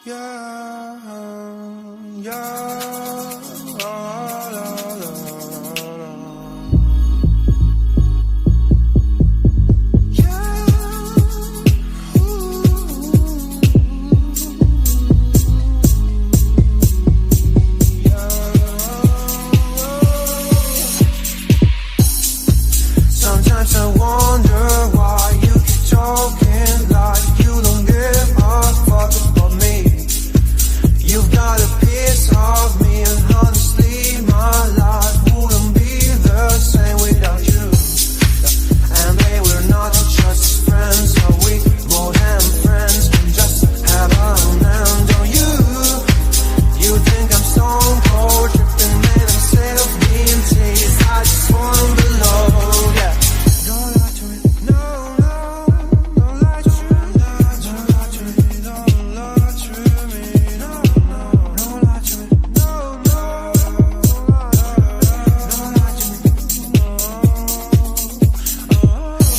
Yeah, yeah, la, la, la, la. Yeah, sometimes I wonder why you keep talking like you don't give a fuck about me. You've got a piece of me, and honestly, my life wouldn't be the same without you. And babe, we're not just friends, are we more than friends? And just have an end on you. You think I'm stone cold, tripping, man, I'm sick of being teased. I just wanna belong, yeah. Don't lie to me, no, no, don't lie to me, don't lie to me, don't lie to me, no, no, don't lie to me, no, no, don't lie to me.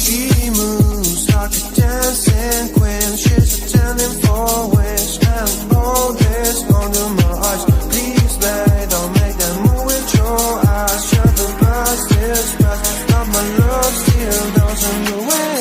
She moves like a dancing queen, she's attending for wish, and all this under my eyes. Please, babe, don't make that move with your eyes. You're the best, is best, but my love still doesn't go away.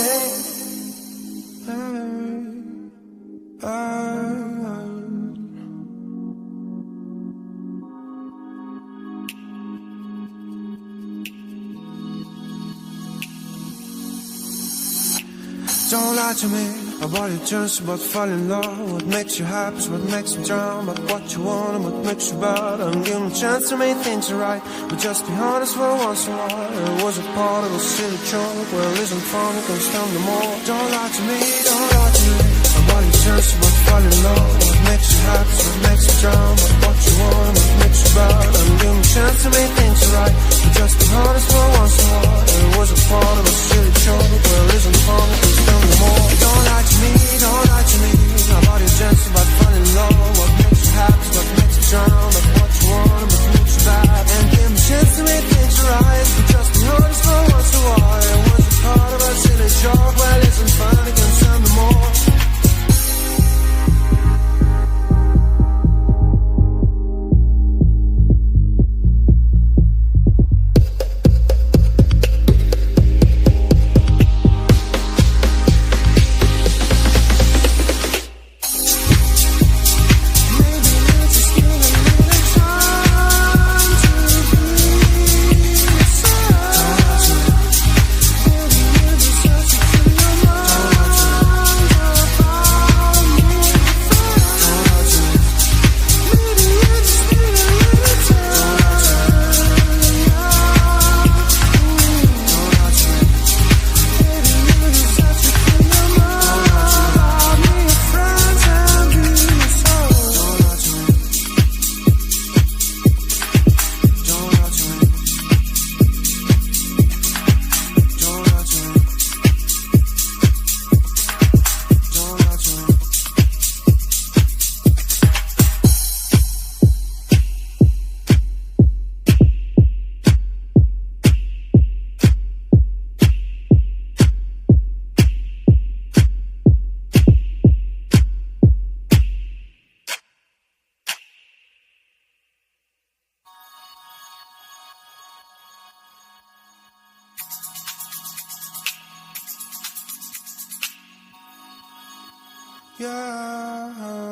Don't lie to me about your dreams, about falling in love. What makes you happy is what makes you drown. About what you want and what makes you bad. I'm giving a chance to make things right, but just be honest for once in a while. It was a part of a silly joke where it isn't fun, it can stand no more. Don't lie to me, don't lie to me about your dreams, about falling in love. What makes you happy is what makes you drown. About what you want and what makes you bad. I'm giving a chance to make things right, but just be honest for once in a while. It was a part of a silly joke where it isn't fun, it can stand no more. Don't lie to me, don't lie to me about your dreams, about falling in love. What makes you happy, what makes you drown. About what you want, what makes you bad. And give me a chance to make things right, but just be honest for once in a while. It was a part of a silly joke, well, it isn't fun, it can stand no more. Yeah.